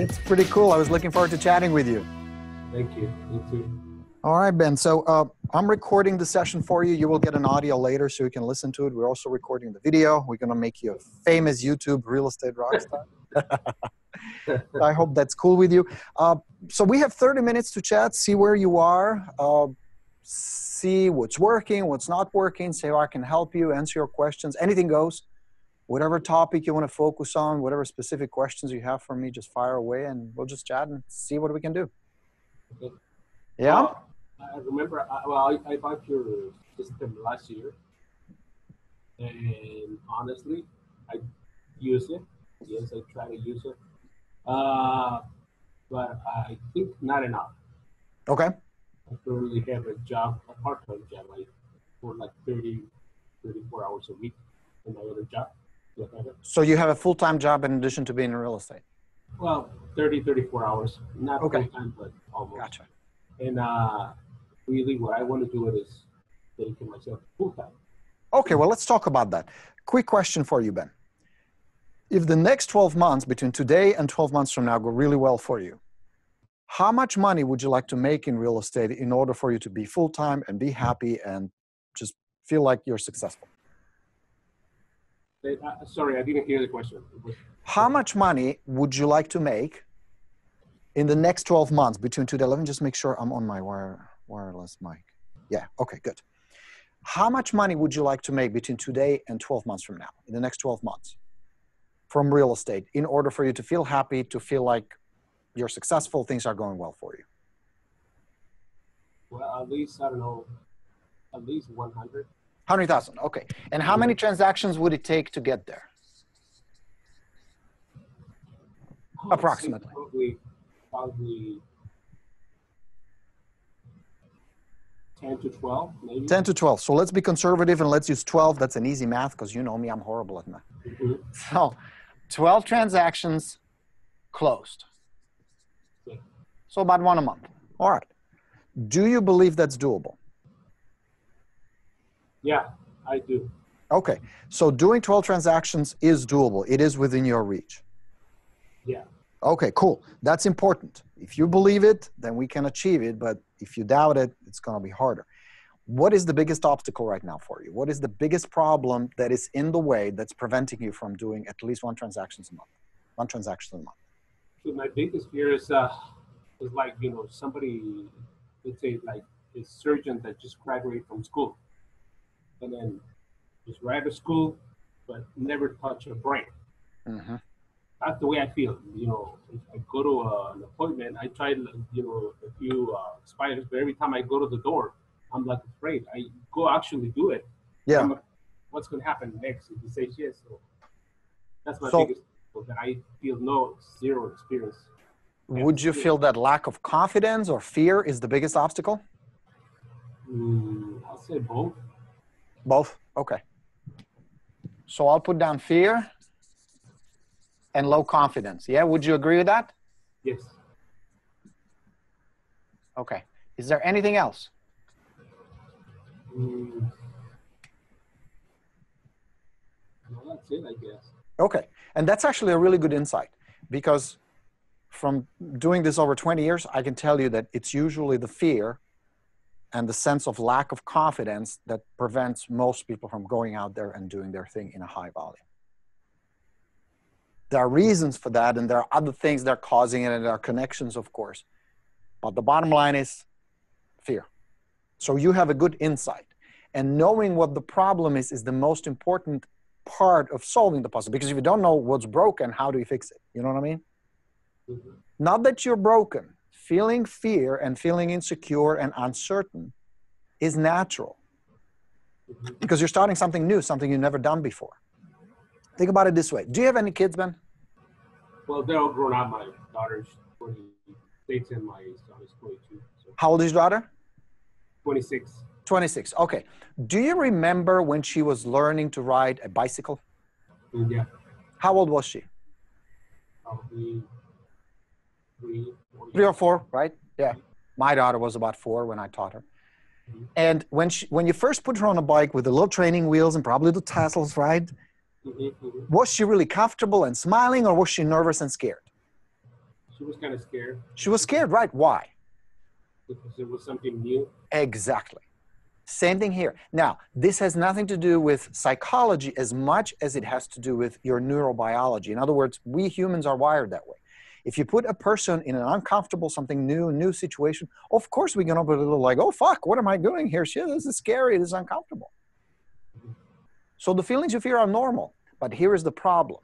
It's pretty cool. I was looking forward to chatting with you. Thank you. You too. All right, Ben. So I'm recording the session for you. You will get an audio later so you can listen to it. We're also recording the video. We're going to make you a famous YouTube real estate rock star. I hope that's cool with you. So we have 30 minutes to chat, see where you are, see what's working, what's not working, see how I can help you, answer your questions. Anything goes. Whatever topic you want to focus on, whatever specific questions you have for me, just fire away and we'll just chat and see what we can do. Okay. Yeah? I remember, I bought your system last year, and honestly, I use it. Yes, I try to use it, but I think not enough. Okay. I currently have a job, a part-time job, for like 34 hours a week in my other job. So you have a full-time job in addition to being in real estate? Well, 34 hours, not full-time, but almost. Gotcha. And really what I want to do is dedicate myself full-time. Okay, well, let's talk about that. Quick question for you, Ben. If the next 12 months, between today and 12 months from now, go really well for you, how much money would you like to make in real estate in order for you to be full-time and be happy and just feel like you're successful? Sorry, I didn't hear the question. How much money would you like to make in the next 12 months between today? Let me just make sure I'm on my wireless mic. Yeah, okay, good. How much money would you like to make between today and 12 months from now, in the next 12 months, from real estate, in order for you to feel happy, to feel like you're successful, things are going well for you? Well, at least, I don't know, at least 100. 100,000, okay. And how many transactions would it take to get there? Approximately. Probably 10 to 12, maybe. 10 to 12. So let's be conservative and let's use 12. That's an easy math because you know me, I'm horrible at math. Mm-hmm. So 12 transactions closed. Yeah. So about one a month. All right. Do you believe that's doable? Yeah, I do. Okay. So doing 12 transactions is doable. It is within your reach. Yeah. Okay, cool. That's important. If you believe it, then we can achieve it. But if you doubt it, it's going to be harder. What is the biggest obstacle right now for you? What is the biggest problem that is in the way that's preventing you from doing at least one transaction a month? One transaction a month. So my biggest fear is like, you know, somebody, let's say like a surgeon that just graduated from school and then just right out of school, but never touch a brain. Mm-hmm. That's the way I feel. You know, if I go to an appointment, I tried, you know, a few spiders, but every time I go to the door, I'm like afraid. I go actually do it. Yeah. Like, what's going to happen next if he says yes? So that's my biggest problem, that I feel zero experience. Would you feel that lack of confidence or fear is the biggest obstacle? I'll say both. Both? Okay. So I'll put down fear and low confidence. Yeah, would you agree with that? Yes. Okay. Is there anything else? No, that's it, I guess. Okay. And that's actually a really good insight, because from doing this over 20 years, I can tell you that it's usually the fear and the sense of lack of confidence that prevents most people from going out there and doing their thing in a high volume. There are reasons for that, and there are other things that are causing it, and there are connections, of course. But the bottom line is fear. So you have a good insight. And knowing what the problem is the most important part of solving the puzzle. Because if you don't know what's broken, how do you fix it? You know what I mean? Mm-hmm. Not that you're broken. Feeling fear and feeling insecure and uncertain is natural. Mm-hmm. Because you're starting something new, something you've never done before. Think about it this way. Do you have any kids, Ben? Well, they're all grown up. My daughter's 26 and my son is 22. So. How old is your daughter? 26. 26. Okay. Do you remember when she was learning to ride a bicycle? Yeah. How old was she? Probably 3 or 4, right? Yeah. My daughter was about 4 when I taught her. Mm-hmm. And when you first put her on a bike with the little training wheels and probably the tassels, right? Mm-hmm. Was she really comfortable and smiling, or was she nervous and scared? She was kind of scared. She was scared, right? Why? Because it was something new. Exactly. Same thing here. Now, this has nothing to do with psychology as much as it has to do with your neurobiology. In other words, we humans are wired that way. If you put a person in an uncomfortable, something new situation, of course we're going to be a little like, oh, fuck, what am I doing here? Shit, this is scary. This is uncomfortable. So the feelings you fear are normal. But here is the problem.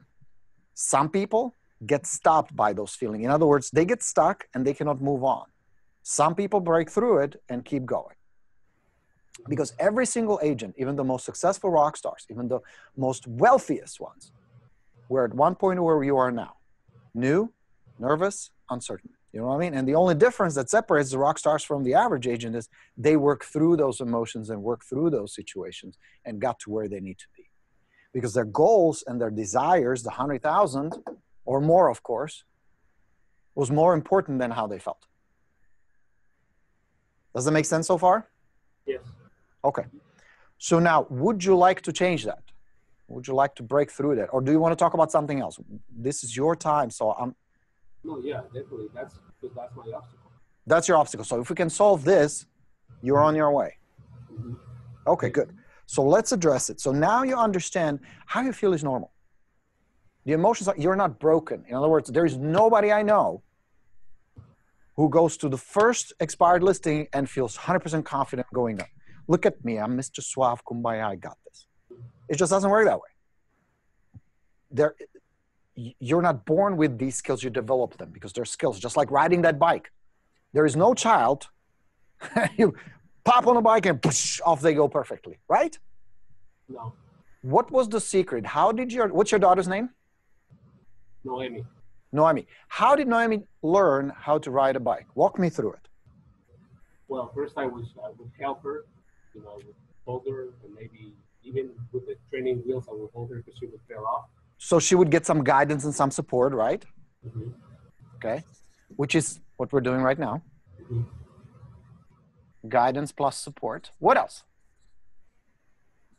Some people get stopped by those feelings. In other words, they get stuck and they cannot move on. Some people break through it and keep going. Because every single agent, even the most successful rock stars, even the most wealthiest ones, were at one point where you are now. New, nervous, uncertain. You know what I mean? And the only difference that separates the rock stars from the average agent is they work through those emotions and work through those situations and got to where they need to be. Because their goals and their desires, the 100,000 or more, of course, was more important than how they felt. Does that make sense so far? Yes. Okay. So now, would you like to change that? Would you like to break through that? Or do you want to talk about something else? This is your time, so I'm... No, yeah, definitely. That's my obstacle. That's your obstacle. So if we can solve this, you're on your way. Mm-hmm. Okay, good. So let's address it. So now you understand how you feel is normal. The emotions are, you're not broken. In other words, there is nobody I know who goes to the first expired listing and feels 100% confident going up. Look at me, I'm Mr. Suave Kumbaya, I got this. It just doesn't work that way. You're not born with these skills, you develop them because they're skills, just like riding that bike. There is no child, you pop on a bike and push, off they go perfectly, right? No. What was the secret? What's your daughter's name? Noemi. Noemi. How did Noemi learn how to ride a bike? Walk me through it. Well, first I would help her, you know, I would hold her, and maybe even with the training wheels, I would hold her because she would fall off. So she would get some guidance and some support, right? Mm-hmm. Okay. Which is what we're doing right now. Mm-hmm. Guidance plus support. What else?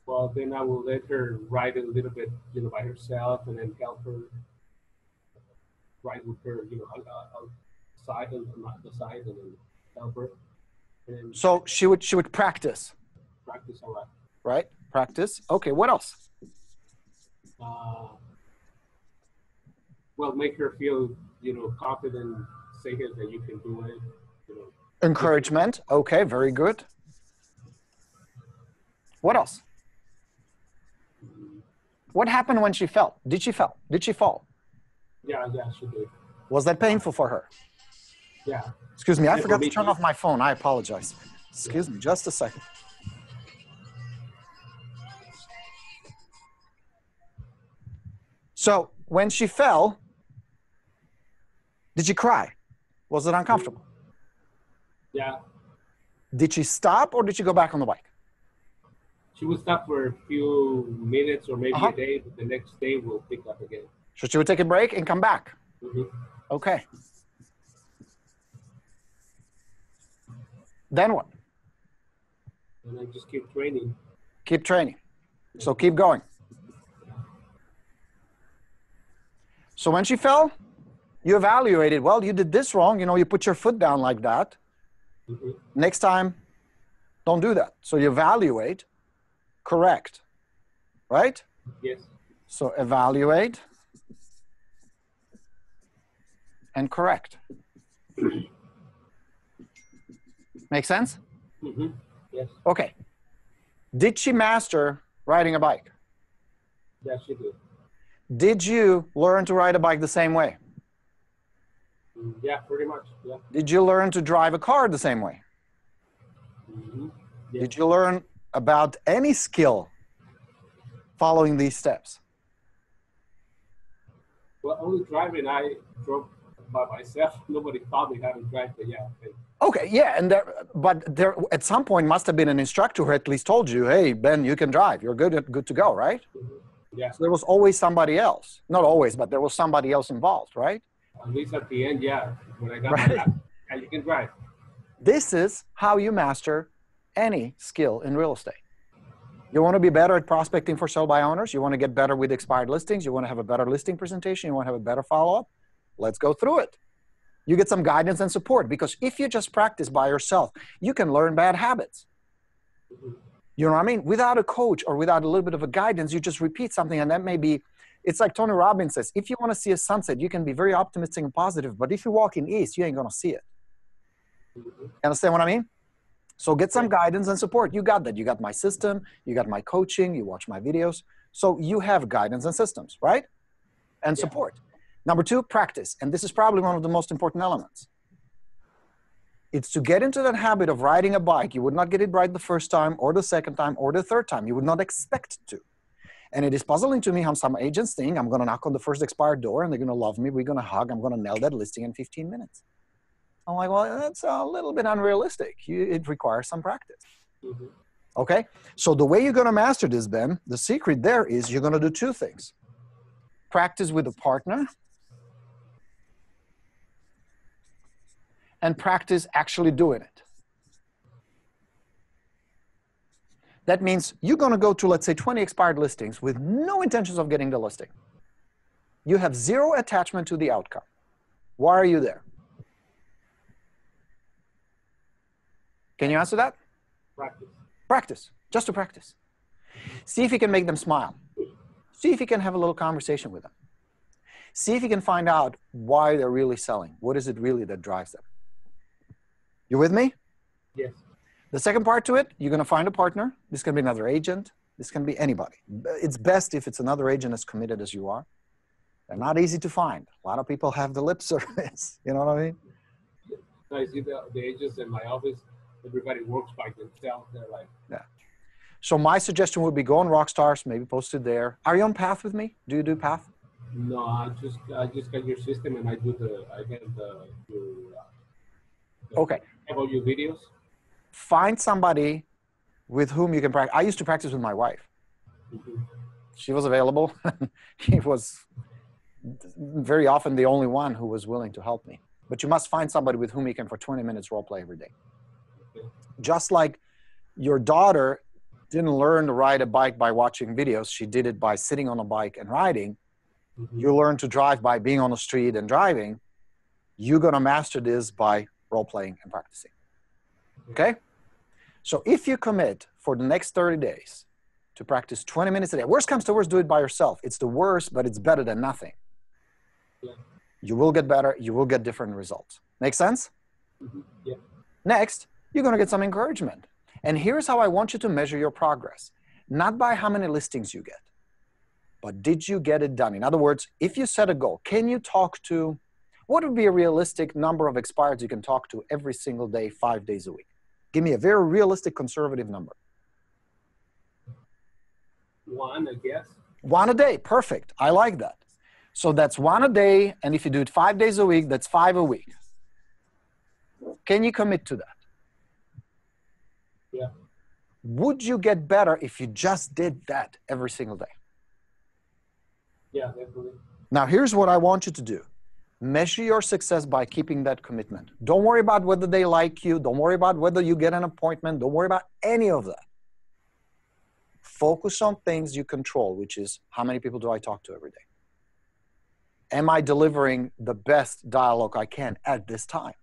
Well, then I will let her ride a little bit, you know, by herself, and then help her ride with her, you know, outside and not the side, and then help her. And then So she would practice. Practice a lot. Right? Practice. Okay. What else? Well, make her feel, you know, confident, say that you can do it. You know. Encouragement. Okay. Very good. What else? What happened when she fell? Did she fall? Did she fall? Yeah, she did. Was that painful for her? Yeah. Excuse me, I forgot to turn off my phone. I apologize. Excuse me, just a second. So when she fell, did she cry? Was it uncomfortable? Yeah. Did she stop or did she go back on the bike? She would stop for a few minutes or maybe a day, but the next day we'll pick up again. So she would take a break and come back? Mm-hmm. Okay. Then what? And I just keep training. Keep training. So keep going. So when she fell, you evaluated, well, you did this wrong. You know, you put your foot down like that. Mm-hmm. Next time, don't do that. So you evaluate, correct, right? Yes. So evaluate and correct. Make sense? Mm-hmm. Yes. Okay. Did she master riding a bike? Yes, she did. Did you learn to ride a bike the same way? Yeah, pretty much. Yeah. Did you learn to drive a car the same way? Mm-hmm. Yeah. Did you learn about any skill following these steps? Well, only driving, I drove by myself. Nobody taught me how to drive, but yeah. Okay, yeah, and there at some point must have been an instructor who at least told you, hey, Ben, you can drive. You're good to go, right? Mm-hmm. Yeah. So there was always somebody else. Not always, but there was somebody else involved, right? At least at the end, yeah. When I got Right. my lap, yeah, you can drive. This is how you master any skill in real estate. You want to be better at prospecting for sell by owners. You want to get better with expired listings. You want to have a better listing presentation. You want to have a better follow-up. Let's go through it. You get some guidance and support, because if you just practice by yourself, you can learn bad habits. You know what I mean? Without a coach or without a little bit of a guidance, you just repeat something, and that may be, it's like Tony Robbins says, if you want to see a sunset, you can be very optimistic and positive, but if you walk in east, you ain't going to see it. You understand what I mean? So get some guidance and support. You got that. You got my system. You got my coaching. You watch my videos. So you have guidance and systems, right? And support. Number 2, practice. And this is probably one of the most important elements. It's to get into that habit of riding a bike. You would not get it right the first time or the second time or the third time. You would not expect to. And it is puzzling to me how some agents think I'm going to knock on the first expired door and they're going to love me. We're going to hug. I'm going to nail that listing in 15 minutes. I'm like, well, that's a little bit unrealistic. It requires some practice. Okay? So the way you're going to master this, Ben, the secret there is you're going to do 2 things. Practice with a partner and practice actually doing it. That means you're going to go to, let's say, 20 expired listings with no intentions of getting the listing. You have 0 attachment to the outcome. Why are you there? Can you answer that? Practice. Practice. Just to practice. See if you can make them smile. See if you can have a little conversation with them. See if you can find out why they're really selling. What is it really that drives them? You with me? Yes. The second part to it, you're going to find a partner. This can be another agent. This can be anybody. It's best if it's another agent as committed as you are. They're not easy to find. A lot of people have the lip service. You know what I mean? I see the agents in my office. Everybody works by themselves. They're like, yeah. So my suggestion would be go on Rockstars, maybe post it there. Are you on Path with me? Do you do Path? no, I just got your system and I get the Okay. about your videos. Find somebody with whom you can practice. I used to practice with my wife. She was available. He was very often the only one who was willing to help me. But you must find somebody with whom you can for 20 minutes role play every day. Just like your daughter didn't learn to ride a bike by watching videos. She did it by sitting on a bike and riding. You learn to drive by being on the street and driving. You're going to master this by role playing and practicing. Okay? So if you commit for the next 30 days to practice 20 minutes a day, worst comes to worst, do it by yourself. It's the worst, but it's better than nothing. Yeah. You will get better. You will get different results. Make sense? Yeah. Next, you're going to get some encouragement. And here's how I want you to measure your progress. Not by how many listings you get, but did you get it done? In other words, if you set a goal, can you talk to, what would be a realistic number of expireds you can talk to every single day, 5 days a week? Give me a very realistic, conservative number. 1, I guess. 1 a day, perfect. I like that. So that's 1 a day, and if you do it 5 days a week, that's 5 a week. Can you commit to that? Yeah. Would you get better if you just did that every single day? Yeah, definitely. Now, here's what I want you to do. Measure your success by keeping that commitment. Don't worry about whether they like you. Don't worry about whether you get an appointment. Don't worry about any of that. Focus on things you control, which is how many people do I talk to every day? Am I delivering the best dialogue I can at this time?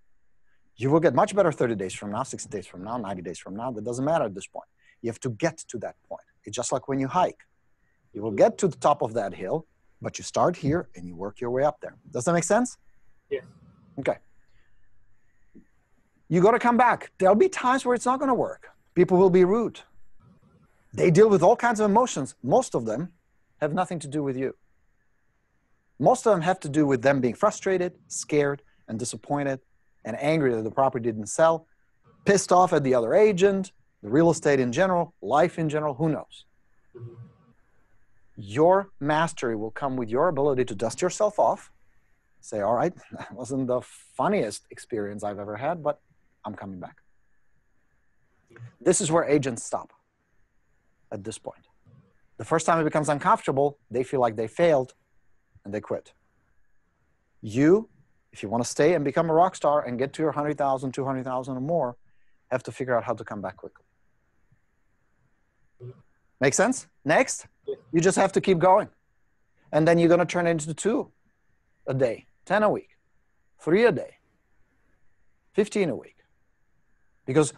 You will get much better 30 days from now, 60 days from now, 90 days from now. That doesn't matter at this point. You have to get to that point. It's just like when you hike. You will get to the top of that hill, but you start here and you work your way up there. Does that make sense? Yes. Okay. You got to come back. There'll be times where it's not going to work. People will be rude. They deal with all kinds of emotions. Most of them have nothing to do with you. Most of them have to do with them being frustrated, scared, and disappointed, and angry that the property didn't sell, pissed off at the other agent, the real estate in general, life in general, who knows? Your mastery will come with your ability to dust yourself off, say, all right, that wasn't the funniest experience I've ever had, but I'm coming back. This is where agents stop at this point. The first time it becomes uncomfortable, they feel like they failed and they quit. You, if you want to stay and become a rock star and get to your 100,000, 200,000 or more, have to figure out how to come back quickly. Make sense? Next, you just have to keep going. And then you're going to turn it into 2 a day, 10 a week, 3 a day, 15 a week. Because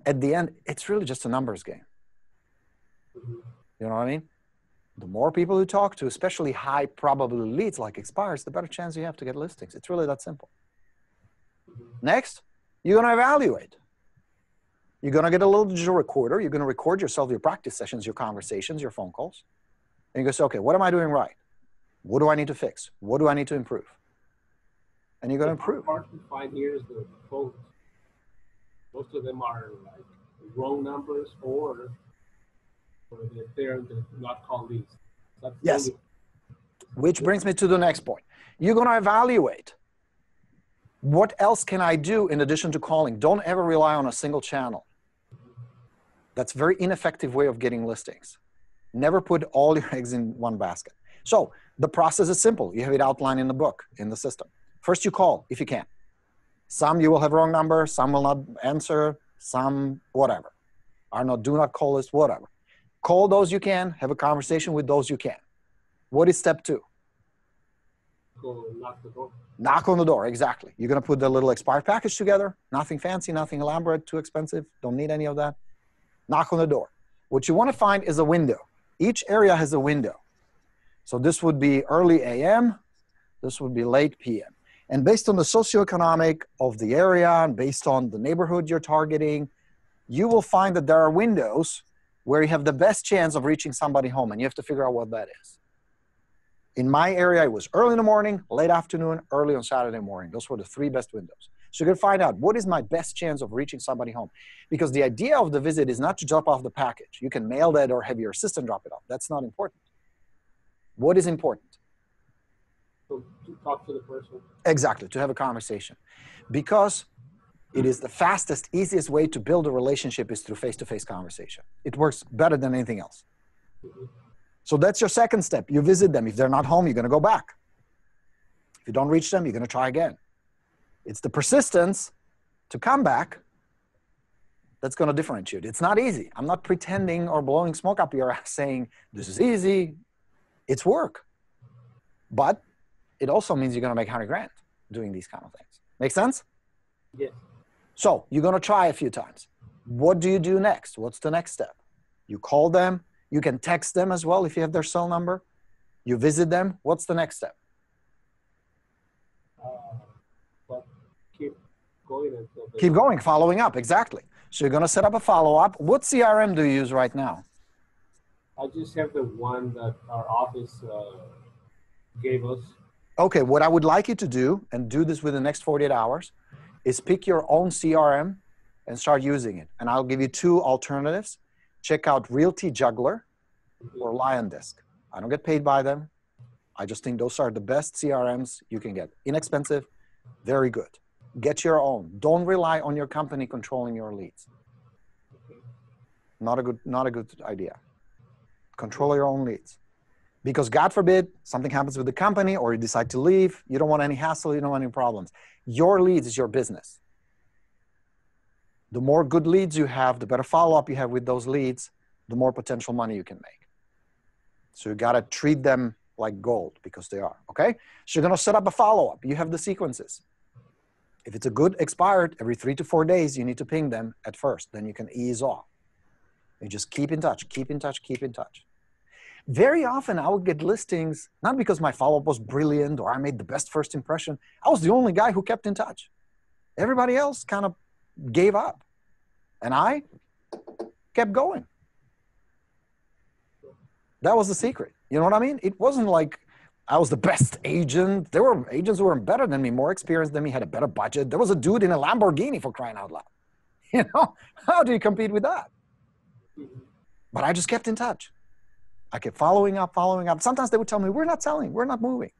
at the end, it's really just a numbers game. You know what I mean? The more people you talk to, especially high probability leads like expires, the better chance you have to get listings. It's really that simple. Next, you're going to evaluate. You're going to get a little digital recorder. You're going to record yourself, your practice sessions, your conversations, your phone calls. And you go say, okay, what am I doing right? What do I need to fix? What do I need to improve? And you're going to improve. Hard to find here is the phones. Most of them are like wrong numbers or they're not called leads. Yes. Which brings me to the next point. You're going to evaluate. What else can I do in addition to calling? Don't ever rely on a single channel. That's a very ineffective way of getting listings. Never put all your eggs in one basket. So the process is simple. You have it outlined in the book, in the system. First, you call if you can. Some you will have wrong number, some will not answer, some whatever. Are not do not call list, whatever. Call those you can, have a conversation with those you can. What is step 2? Go knock the door. Knock on the door, exactly. You're going to put the little expired package together. Nothing fancy, nothing elaborate, too expensive. Don't need any of that. Knock on the door. What you want to find is a window. Each area has a window. So this would be early AM. This would be late PM. And based on the socioeconomic of the area and based on the neighborhood you're targeting, you will find that there are windows where you have the best chance of reaching somebody home, and you have to figure out what that is. In my area, it was early in the morning, late afternoon, early on Saturday morning. Those were the 3 best windows. So you're going to find out what is my best chance of reaching somebody home. Because the idea of the visit is not to drop off the package. You can mail that or have your assistant drop it off. That's not important. What is important? So to talk to the person. Exactly, to have a conversation. Because it is the fastest, easiest way to build a relationship is through face-to-face conversation. It works better than anything else. So that's your second step. You visit them. If they're not home, you're going to go back. If you don't reach them, you're going to try again. It's the persistence to come back that's going to differentiate. It's not easy. I'm not pretending or blowing smoke up your ass saying, this is easy. It's work. But it also means you're going to make 100 grand doing these kind of things. Make sense? Yes. So you're going to try a few times. What do you do next? What's the next step? You call them. You can text them as well if you have their cell number. You visit them. What's the next step? But keep going until Keep going, following up, exactly. So you're going to set up a follow-up. What CRM do you use right now? I just have the one that our office gave us. Okay, what I would like you to do, and do this within the next 48 hours, is pick your own CRM and start using it. And I'll give you 2 alternatives. Check out Realty Juggler or LionDisk. I don't get paid by them. I just think those are the best CRMs you can get. Inexpensive, very good. Get your own. Don't rely on your company controlling your leads. Not a good idea. Control your own leads. Because God forbid something happens with the company or you decide to leave, you don't want any hassle, you don't want any problems. Your leads is your business. The more good leads you have, the better follow-up you have with those leads, the more potential money you can make. So you got to treat them like gold because they are, okay? So you're going to set up a follow-up. You have the sequences. If it's a good expired, every 3 to 4 days, you need to ping them at first. Then you can ease off. You just keep in touch, keep in touch, keep in touch. Very often I would get listings, not because my follow-up was brilliant or I made the best first impression. I was the only guy who kept in touch. Everybody else kind of gave up. And I kept going. That was the secret. You know what I mean? It wasn't like I was the best agent. There were agents who were better than me, more experienced than me, had a better budget. There was a dude in a Lamborghini, for crying out loud. You know, how do you compete with that? But I just kept in touch. I kept following up, following up. Sometimes they would tell me, we're not selling, we're not moving.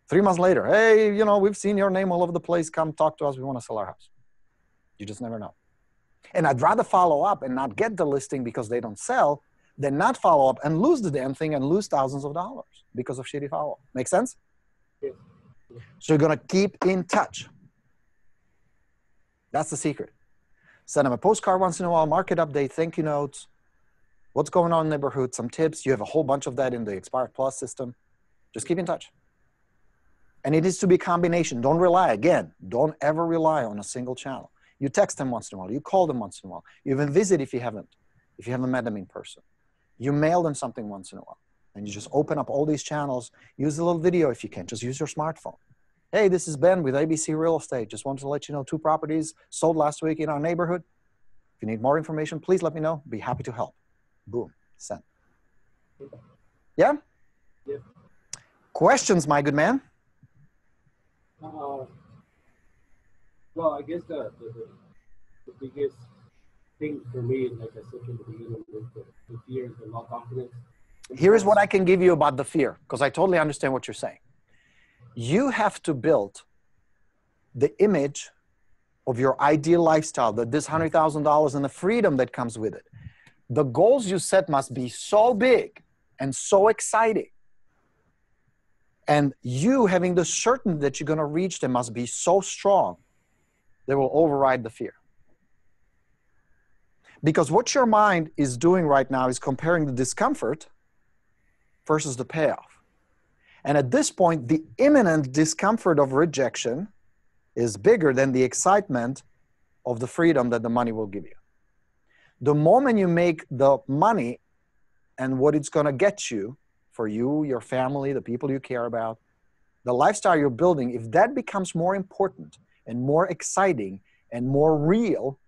3 months later, hey, you know, we've seen your name all over the place. Come talk to us. We want to sell our house. You just never know. And I'd rather follow up and not get the listing because they don't sell than not follow up and lose the damn thing and lose thousands of dollars because of shitty follow-up. Make sense? Yes. So you're going to keep in touch. That's the secret. Send them a postcard once in a while, market update, thank you notes, what's going on in the neighborhood, some tips. You have a whole bunch of that in the Expired Plus system. Just keep in touch. And it needs to be a combination. Don't rely, again, don't ever rely on a single channel. You text them once in a while. You call them once in a while. You even visit if you haven't met them in person. You mail them something once in a while. And you just open up all these channels. Use a little video if you can. Just use your smartphone. Hey, this is Ben with ABC Real Estate. Just wanted to let you know 2 properties sold last week in our neighborhood. If you need more information, please let me know. Be happy to help. Boom. Send. Yeah? Yeah. Questions, my good man? Well, I guess the biggest thing for me, like I said in the beginning, is the fear and the low confidence. Here is what I can give you about the fear, because I totally understand what you're saying. You have to build the image of your ideal lifestyle, that this $100,000 and the freedom that comes with it. The goals you set must be so big and so exciting. And you having the certainty that you're going to reach them must be so strong, they will override the fear. Because what your mind is doing right now is comparing the discomfort versus the payoff. And at this point, the imminent discomfort of rejection is bigger than the excitement of the freedom that the money will give you. The moment you make the money and what it's going to get you, for you, your family, the people you care about, the lifestyle you're building, if that becomes more important and more exciting and more real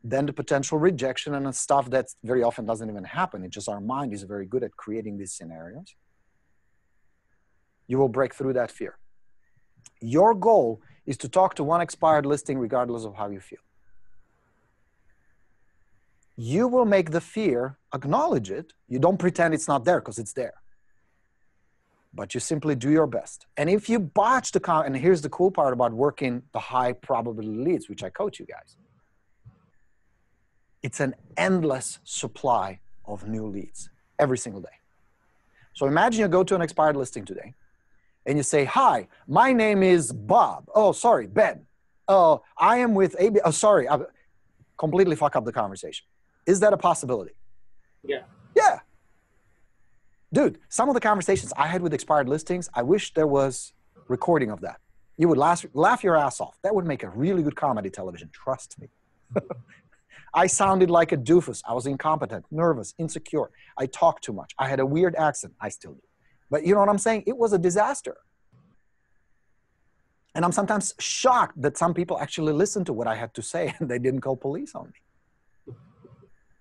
than the potential rejection and the stuff that very often doesn't even happen, it's just our mind is very good at creating these scenarios, you will break through that fear. Your goal is to talk to one expired listing regardless of how you feel. You will make the fear acknowledge it. You don't pretend it's not there, because it's there. But you simply do your best. And if you botch the and here's the cool part about working the high probability leads, which I coach you guys. It's an endless supply of new leads every single day. So imagine you go to an expired listing today and you say, hi, my name is Bob. Oh, sorry, Ben. I am with AB. Oh, sorry, I completely fuck up the conversation. Is that a possibility? Yeah. Yeah. Dude, some of the conversations I had with expired listings, I wish there was recording of that. You would laugh your ass off. That would make a really good comedy television. Trust me. I sounded like a doofus. I was incompetent, nervous, insecure. I talked too much. I had a weird accent. I still do. But you know what I'm saying? It was a disaster. And I'm sometimes shocked that some people actually listened to what I had to say and they didn't call police on me.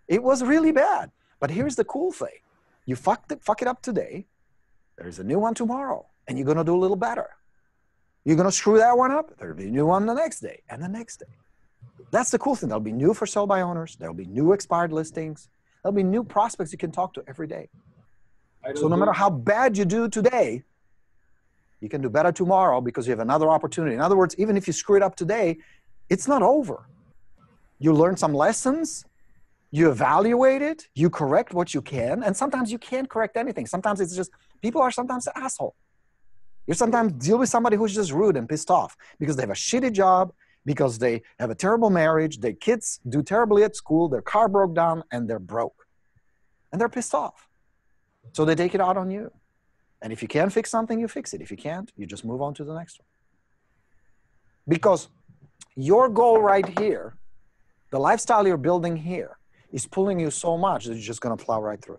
It was really bad. But here's the cool thing. You fuck it up today. There's a new one tomorrow. And you're going to do a little better. You're going to screw that one up. There'll be a new one the next day and the next day. That's the cool thing. There'll be new for sale by owners. There'll be new expired listings. There'll be new prospects you can talk to every day. So no matter how bad you do today, you can do better tomorrow because you have another opportunity. In other words, even if you screw it up today, it's not over. You learn some lessons. You evaluate it, you correct what you can, and sometimes you can't correct anything. Sometimes it's just, people are sometimes an asshole. You sometimes deal with somebody who's just rude and pissed off because they have a shitty job, because they have a terrible marriage, their kids do terribly at school, their car broke down, and they're broke. And they're pissed off. So they take it out on you. And if you can fix something, you fix it. If you can't, you just move on to the next one. Because your goal right here, the lifestyle you're building here, is pulling you so much that you're just going to plow right through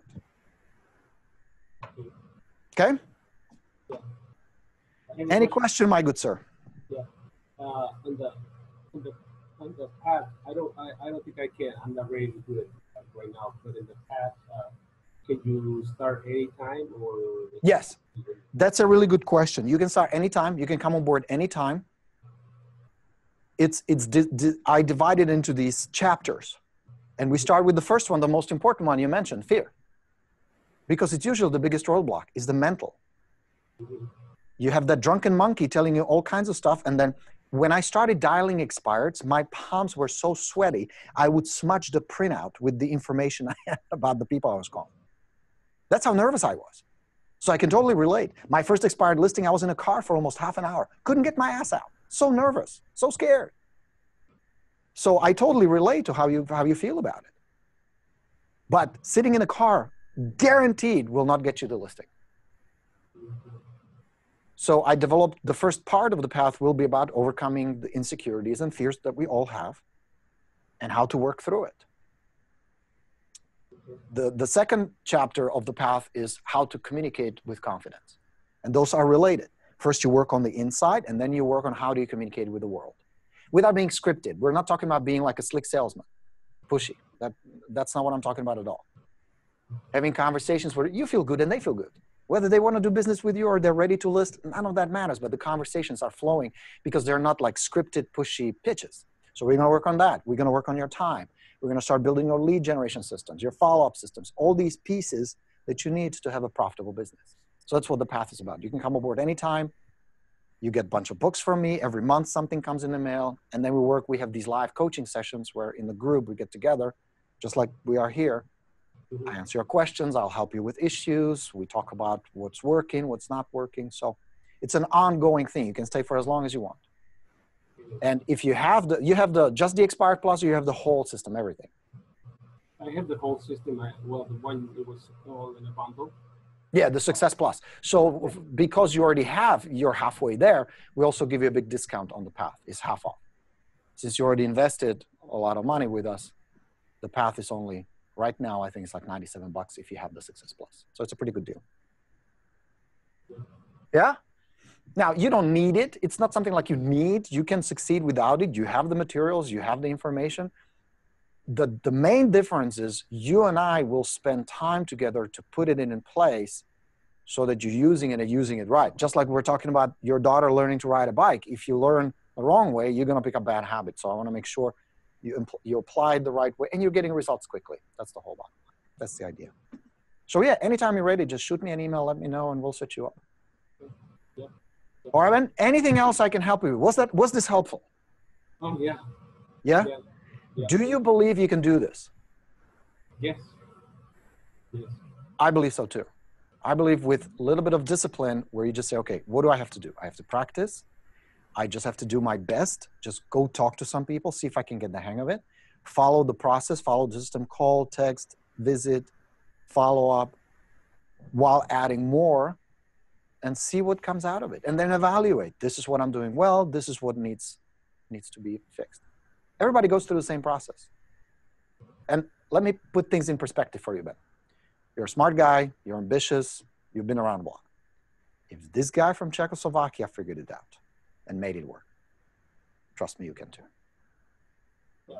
it. Okay? Yeah. Any question, my good sir? Yeah. On the path, I don't think I can. I'm not ready to do it right now. But in the path, can you start anytime or? Yes, that's a really good question. You can start anytime. You can come on board anytime. I divide it into these chapters. And we start with the first one, the most important one you mentioned, fear. Because it's usually the biggest roadblock, is the mental. Mm-hmm. You have that drunken monkey telling you all kinds of stuff. And then when I started dialing expireds, my palms were so sweaty, I would smudge the printout with the information I had about the people I was calling. That's how nervous I was. So I can totally relate. My first expired listing, I was in a car for almost half an hour. Couldn't get my ass out. So nervous, so scared. So I totally relate to how you feel about it. But sitting in a car, guaranteed, will not get you the listing. So I developed the first part of the path will be about overcoming the insecurities and fears that we all have and how to work through it. The second chapter of the path is how to communicate with confidence. And those are related. First, you work on the inside, and then you work on how do you communicate with the world. Without being scripted. We're not talking about being like a slick salesman, pushy. That's not what I'm talking about at all. Having conversations where you feel good and they feel good. Whether they want to do business with you or they're ready to list, none of that matters, but the conversations are flowing because they're not like scripted, pushy pitches. So we're going to work on that. We're going to work on your time. We're going to start building your lead generation systems, your follow-up systems, all these pieces that you need to have a profitable business. So that's what the path is about. You can come aboard anytime. You get a bunch of books from me. Every month something comes in the mail. And then we have these live coaching sessions where in the group we get together, just like we are here. I answer your questions. I'll help you with issues. We talk about what's working, what's not working. So it's an ongoing thing. You can stay for as long as you want. And if you have just the expired plus, or you have the whole system, everything. I have the whole system. Well, the one it was all in a bundle. Yeah, the Success Plus. So because you already you're halfway there, we also give you a big discount on the path. It's half off. Since you already invested a lot of money with us, the path is only, right now, I think it's like $97 if you have the Success Plus. So it's a pretty good deal. Yeah? Now, you don't need it. It's not something like you need. You can succeed without it. You have the materials. You have the information. The main difference is you and I will spend time together to put it in place so that you're using it and using it right. Just like we're talking about your daughter learning to ride a bike. If you learn the wrong way, you're going to pick up bad habits. So I want to make sure you apply it the right way and you're getting results quickly. That's the whole bottom line. That's the idea. So yeah, anytime you're ready, just shoot me an email, let me know, and we'll set you up. Yeah. All right, man. Anything else I can help you with? Was this helpful? Oh, yeah. Yeah? Yeah. Do you believe you can do this? Yes. Yes. I believe so too. I believe with a little bit of discipline where you just say, okay, what do I have to do? I have to practice. I just have to do my best. Just go talk to some people, see if I can get the hang of it. Follow the process, follow the system, call, text, visit, follow up, while adding more, and see what comes out of it. And then evaluate. This is what I'm doing well. This is what needs to be fixed. Everybody goes through the same process. And let me put things in perspective for you, Ben. You're a smart guy. You're ambitious. You've been around the block. If this guy from Czechoslovakia figured it out and made it work, trust me, you can too. Yeah,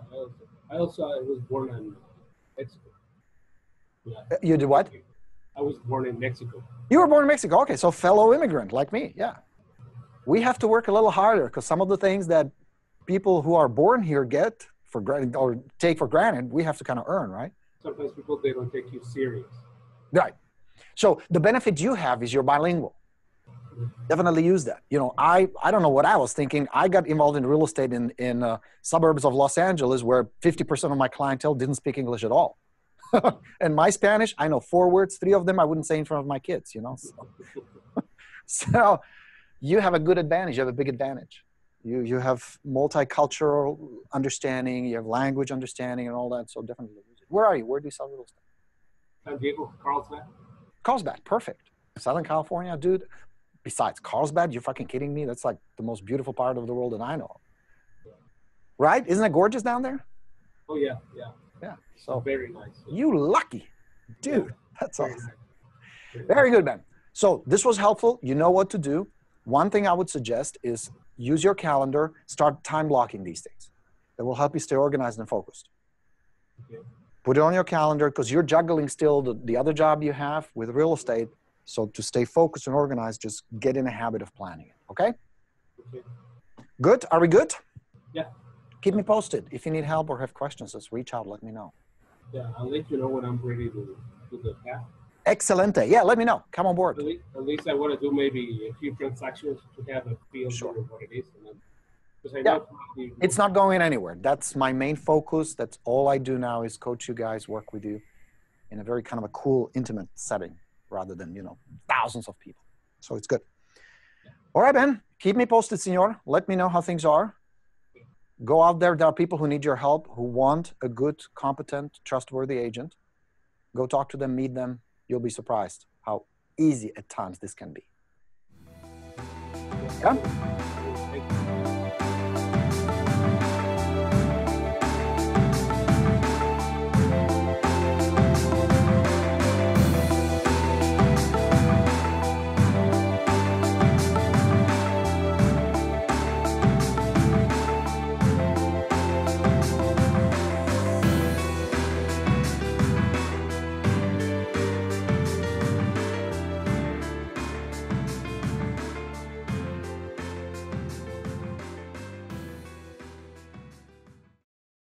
I was born in Mexico. Yeah. You did what? I was born in Mexico. You were born in Mexico. Okay, so fellow immigrant like me, yeah. We have to work a little harder because some of the things that people who are born here get for granted or take for granted, we have to kind of earn, right? Sometimes people, they don't take you serious. Right. So the benefit you have is you're bilingual. Definitely use that. You know, I don't know what I was thinking. I got involved in real estate in suburbs of Los Angeles where 50% of my clientele didn't speak English at all. And my Spanish, I know 4 words, 3 of them I wouldn't say in front of my kids, you know. So you have a good advantage. You have a big advantage. You have multicultural understanding. You have language understanding and all that. So definitely use it. Where are you? Where do you sell real estate? San Diego, Carlsbad. Carlsbad, perfect. Southern California, dude. Besides Carlsbad, you're fucking kidding me? That's like the most beautiful part of the world that I know. Right? Isn't it gorgeous down there? Oh, yeah, yeah. Yeah. So very nice. Yeah. You lucky. Dude, Yeah. that's Very awesome. nice. Very good, man. So this was helpful. You know what to do. One thing I would suggest is use your calendar, start time blocking these things. That will help you stay organized and focused. Okay. Put it on your calendar because you're juggling still the other job you have with real estate. So to stay focused and organized, just get in a habit of planning it. Okay? Okay. Good? Are we good? Yeah. Keep me posted. If you need help or have questions, just reach out. Let me know. Yeah, I'll let you know when I'm ready to do the path. Excelente. Yeah, let me know. Come on board. At least I want to do maybe a few transactions to have a feel Sure. of what it is. And then, because I Yeah. know It's not going anywhere. That's my main focus. That's all I do now is coach you guys, work with you in a very kind of a cool, intimate setting rather than, you know, thousands of people. So it's good. All right, Ben. Keep me posted, senor. Let me know how things are. Go out there. There are people who need your help, who want a good, competent, trustworthy agent. Go talk to them, meet them. You'll be surprised how easy at times this can be. Yeah.